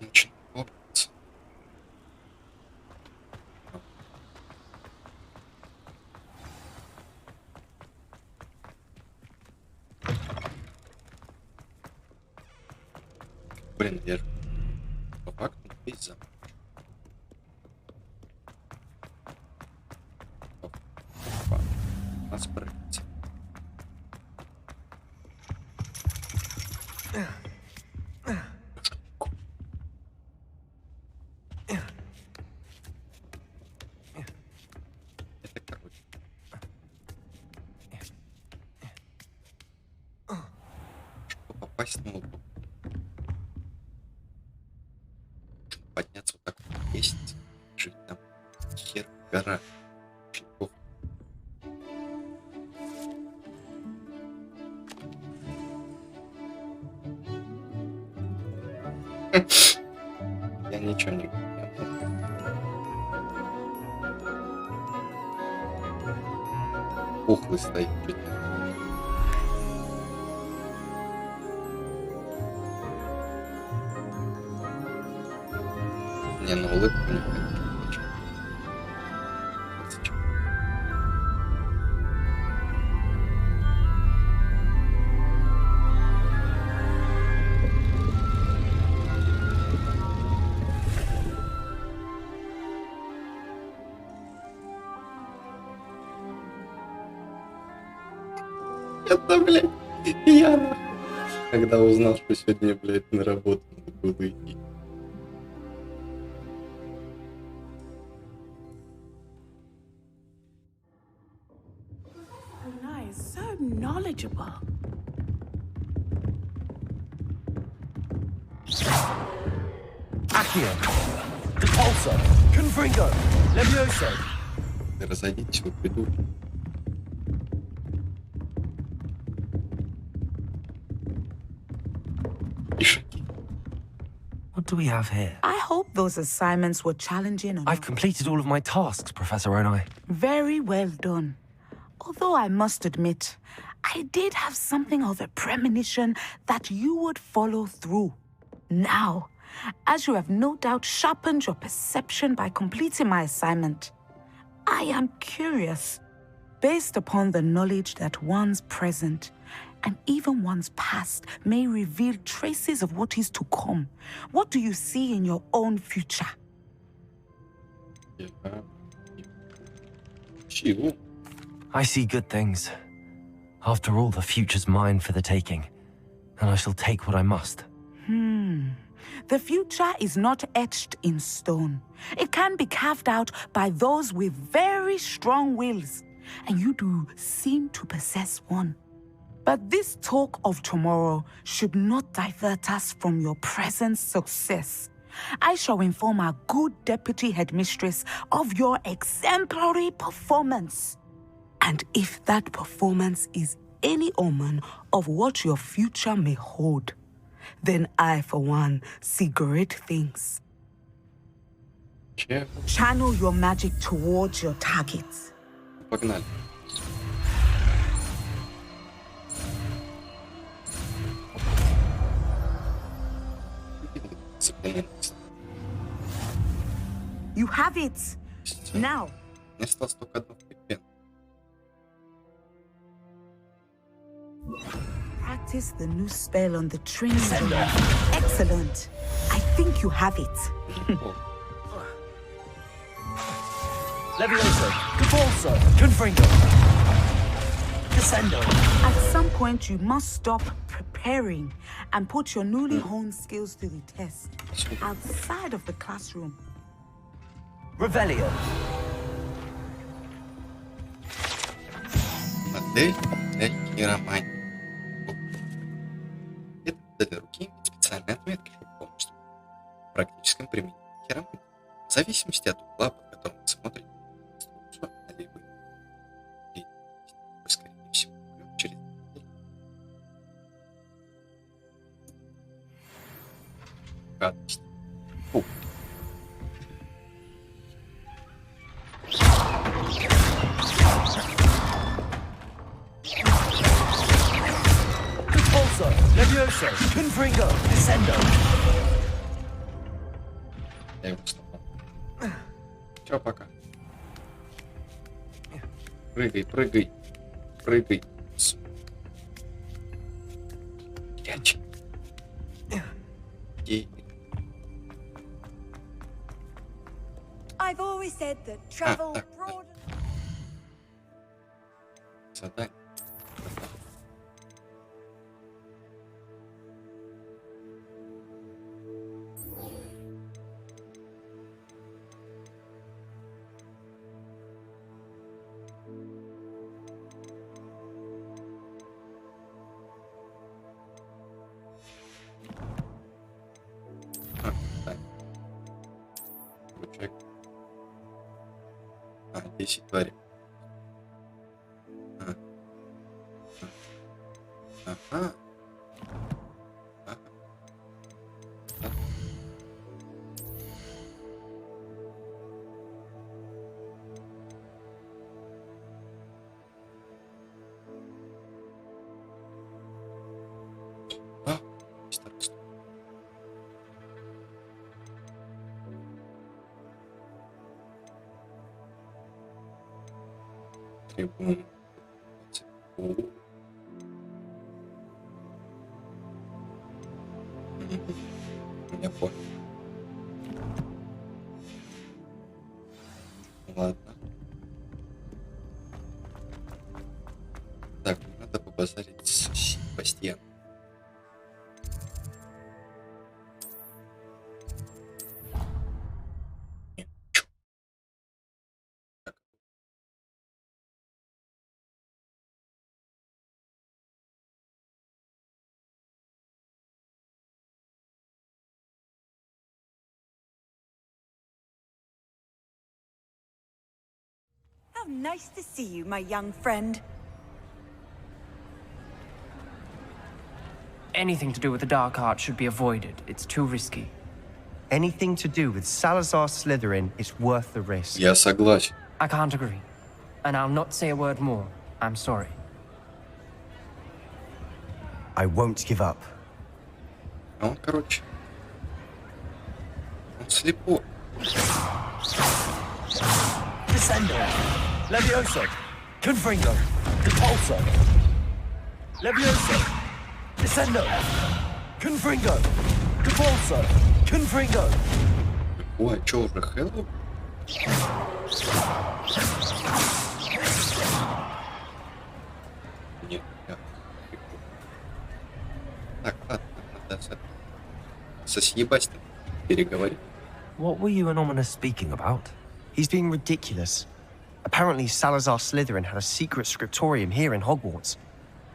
Очень лопается. Блин, я же по факту весь замок. Опа. Нас прыгать. Это короче. Чтобы попасть на лбу. Подняться вот так вот лестница. Жить там хер гора. Очень плохо. Я ничего не говорю. Пухлый стоит. Не, на улыбку не хочу. Зачем? Это, блядь, я когда узнал, что сегодня, блядь, на работу надо было идти. Nice, so knowledgeable. Accio, Repulsor, Confringo, Levioso. Разойдитесь, вы придурки. И шаги. What do we have here? I hope those assignments were challenging enough. I've completed all of my tasks, Professor Onai. Very well done. Although I must admit, I did have something of a premonition that you would follow through. Now, as you have no doubt sharpened your perception by completing my assignment, I am curious, based upon the knowledge that one's present and even one's past may reveal traces of what is to come. What do you see in your own future? Чего? I see good things. After all, the future's mine for the taking, and I shall take what I must. The future is not etched in stone. It can be carved out by those with very strong wills, and you do seem to possess one. But this talk of tomorrow should not divert us from your present success. I shall inform our good deputy headmistress of your exemplary performance. And if that performance is any omen of what your future may hold, then I, for one, see great things. Че? Channel your magic towards your targets. Погнали. You have it. Now. Мне осталось только одно пен. Practice the new spell on the train. Excellent. I think you have it. Levioso, Cavalso, Confringo, Descendo. At some point, you must stop preparing and put your newly honed skills to the test outside of the classroom. Revelio. Модель хиромании. Это для руки имеет специальные отметки, чтобы помочь в практическом применении хиромании. В зависимости от угла, под которым вы смотрите инструкцию, налево или вы, скорее всего, через гадость. Фу. Cavalso, Levioso, Confringo, Descendo. Я его сломал. Чё, пока. Прыгай, прыгай. Прыгай. Яч. Ей. I've always said that travel так, broad. Задание. Так. Рычаг. 10 тварей. Ага. Трибун. Я понял. Ладно. Так, надо побазарить с Себастьяном. How nice to see you, my young friend. Anything to do with the dark art should be avoided. It's too risky. Anything to do with Salazar Slytherin is worth the risk. Я согласен. I can't agree. And I'll not say a word more. I'm sorry. I won't give up. А он, короче, он слепой. Descendo, Levioso, Confringo, Cavalso. Levioso, Descendo, Confringo, Cavalso, Confringo. Ой, чё уже, Хэллоу? Нет, я... Так, ладно, надо со Себастьяном переговорить. What were you and Ominous speaking about? He's being ridiculous. Apparently, Salazar Slytherin had a secret scriptorium here in Hogwarts.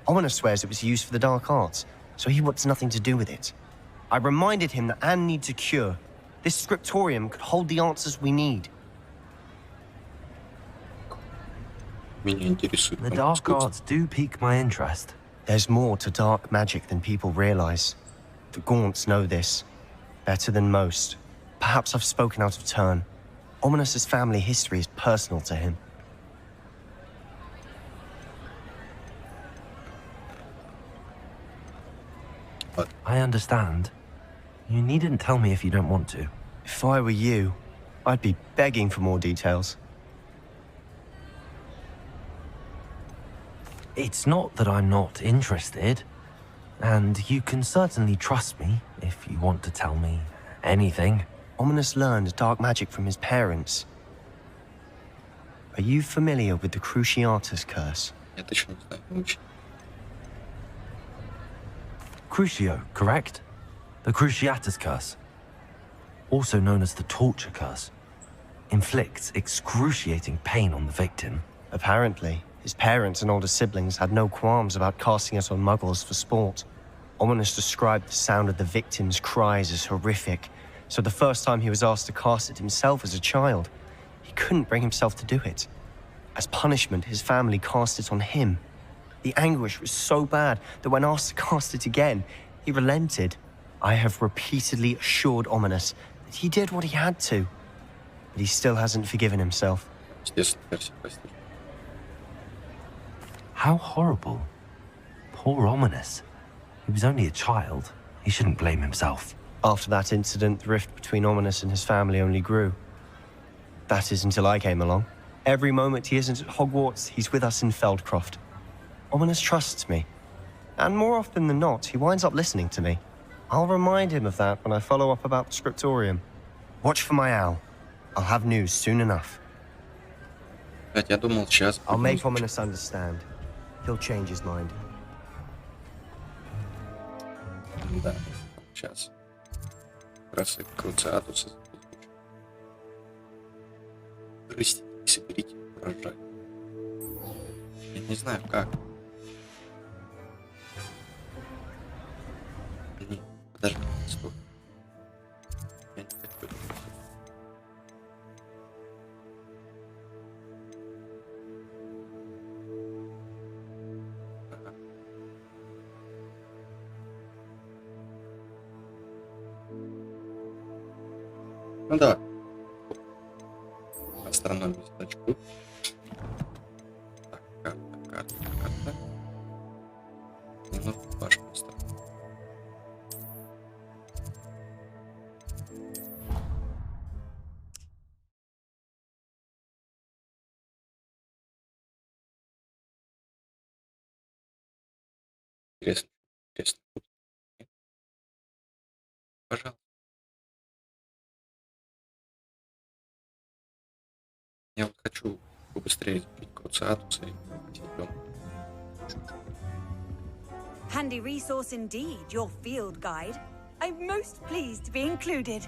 Ominous swears it was used for the dark arts, so he wants nothing to do with it. I reminded him that Anne needs a cure. This scriptorium could hold the answers we need. Меня интересует. The там dark сколько- arts do pique my interest. There's more to dark magic than people realize. The Gaunts know this better than most. Perhaps I've spoken out of turn. Ominous's family history is personal to him. I understand. You needn't tell me if you don't want to. If I were you, I'd be begging for more details. It's not that I'm not interested. And you can certainly trust me if you want to tell me anything. Ominous learned dark magic from his parents. Are you familiar with the Cruciatus curse? Нет, еще не знаю. Научи. Crucio, correct? The Cruciatus curse. Also known as the torture curse. Inflicts excruciating pain on the victim. Apparently, his parents and older siblings had no qualms about casting it on muggles for sport. Ominous described the sound of the victim's cries as horrific, so the first time he was asked to cast it himself as a child, he couldn't bring himself to do it. As punishment, his family cast it on him. The anguish was so bad that when asked to cast it again, he relented. I have repeatedly assured Ominous that he did what he had to, but he still hasn't forgiven himself. Естественно, версия простит. How horrible. Poor Ominous. He was only a child. He shouldn't blame himself. After that incident, the rift between Ominous and his family only grew. That is until I came along. Every moment he isn't at Hogwarts, he's with us in Feldcroft. Ominous trusts me. And more often than not, he winds up listening to me. I'll remind him of that when I follow up about the scriptorium. Watch for my owl. I'll have news soon enough. Блядь, я думал, сейчас... I'll make Ominous understand. He'll change his mind. Да, сейчас. Как раз и Круциатуса. Рысти, соберите, урожай. Я не знаю, как. Не, подожди, стой. Я не хочу. Ага. Ну да. Астрономию задачку. Так, карта. Мне нужно башню ставить. Интересно. Пожалуйста. Я вот хочу побыстрее изучить Круциатуса и идем. Handy resource indeed, your field guide. I'm most pleased to be included.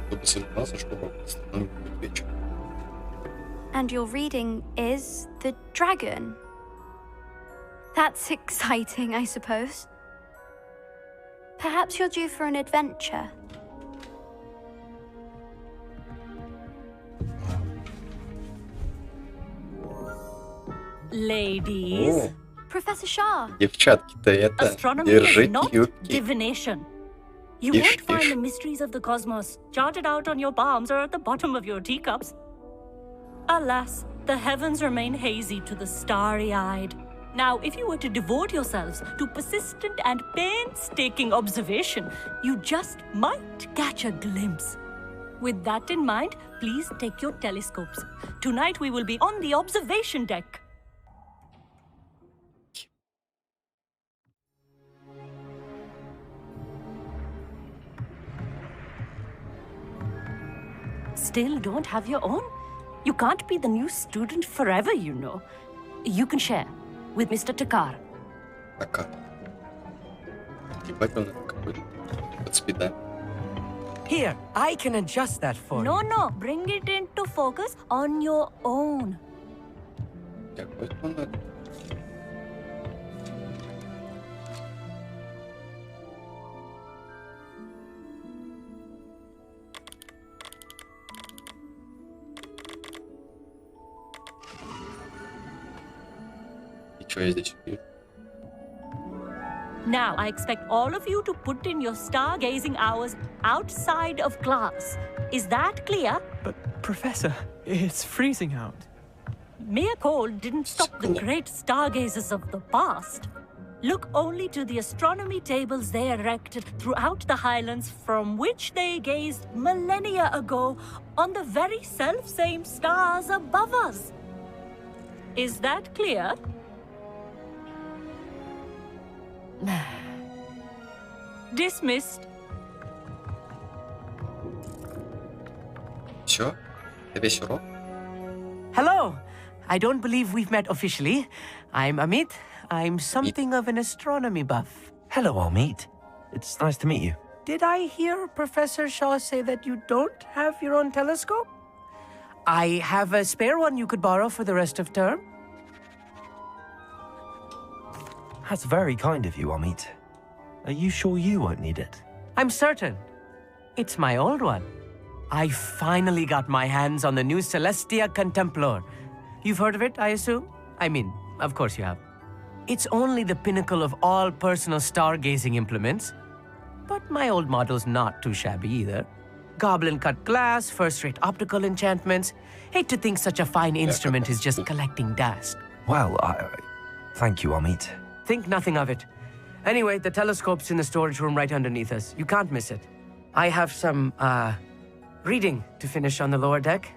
Кто бы сомневался, что астрономию будет вечером. And your reading is The Dragon. That's exciting, I suppose. Perhaps you're due for an adventure. Ladies, Professor Shah. Девчатки-то это, astronomy is держите not юбки. divination. You Ish, won't find ish. the mysteries of the cosmos charted out on your palms or at the bottom of your teacups. Alas, the heavens remain hazy to the starry-eyed. Now, if you were to devote yourselves to persistent and painstaking observation, you just might catch a glimpse. With that in mind, please take your telescopes. Tonight we will be on the observation deck. Still don't have your own? You can't be the new student forever, you know. You can share with Mr. Takar. Пока. Ебать он какой-то подспида. Here, I can adjust that for No, you. no, bring it into focus on your own. Какой он это? Что я здесь вижу? Now, I expect all of you to put in your stargazing hours outside of class. Is that clear? But, Professor, it's freezing out. Mere cold didn't stop the great stargazers of the past. Look only to the astronomy tables they erected throughout the Highlands from which they gazed millennia ago on the very self-same stars above us. Is that clear? Dismissed. Все? Это весь урок? Hello. I don't believe we've met officially. I'm Amit. I'm something of an astronomy buff. Hello, Amit. It's nice to meet you. Did I hear Professor Shaw say that you don't have your own telescope? I have a spare one you could borrow for the rest of term. That's very kind of you, Amit. Are you sure you won't need it? I'm certain. It's my old one. I finally got my hands on the new Celestia Contemplar. You've heard of it, I assume? I mean, of course you have. It's only the pinnacle of all personal stargazing implements. But my old model's not too shabby either. Goblin-cut glass, first-rate optical enchantments. Hate to think such a fine instrument is just collecting dust. Well, thank you, Amit. Think nothing of it. Anyway, the telescope's in the storage room right underneath us. You can't miss it. I have some, reading to finish on the lower deck.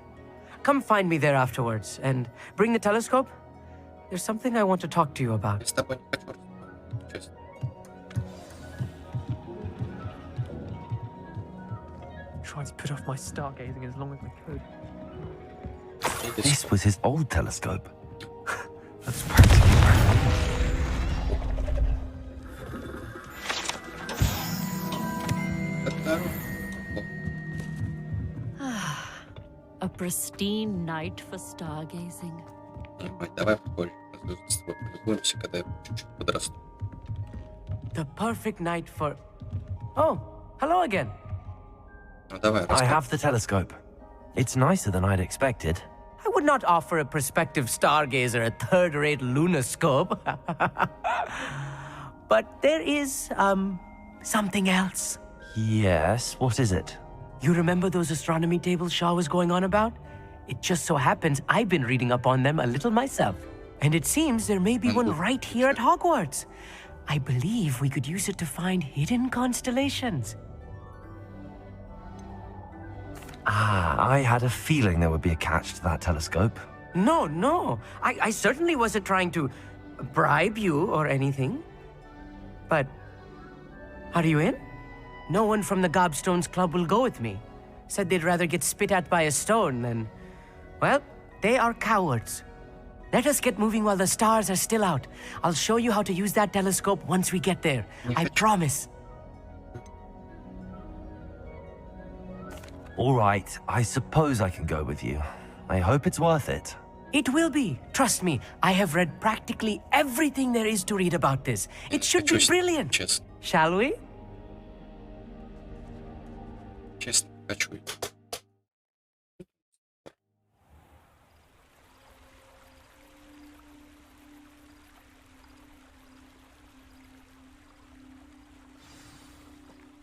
Come find me there afterwards, and bring the telescope. There's something I want to talk to you about. С тобой не хочу разговаривать, честно. Tried to put off my stargazing as long as I could. This was his old telescope. That's practically A pristine night for stargazing. Давай попозже. С тобой полюбуемся, когда я чуть-чуть подрасту. The perfect night for... Oh, hello again. Ну давай, I have the telescope. It's nicer than I'd expected. I would not offer a prospective stargazer a third-rate lunoscope. But there is, something else. Yes, what is it? You remember those astronomy tables Shaw was going on about? It just so happens I've been reading up on them a little myself. And it seems there may be one right here at Hogwarts. I believe we could use it to find hidden constellations. I had a feeling there would be a catch to that telescope. No. I certainly wasn't trying to bribe you or anything. But, are you in? No one from the Gobstones Club will go with me. Said they'd rather get spit at by a stone than... Well, they are cowards. Let us get moving while the stars are still out. I'll show you how to use that telescope once we get there. I promise. All right, I suppose I can go with you. I hope it's worth it. It will be. Trust me, I have read practically everything there is to read about this. It should be brilliant. Честно. Shall we? Честно, хочу.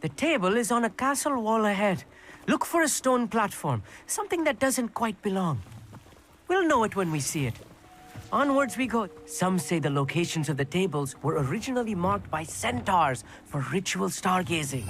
The table is on a castle wall ahead. Look for a stone platform, something that doesn't quite belong. We'll know it when we see it. Onwards we go. Some say the locations of the tables were originally marked by centaurs for ritual stargazing.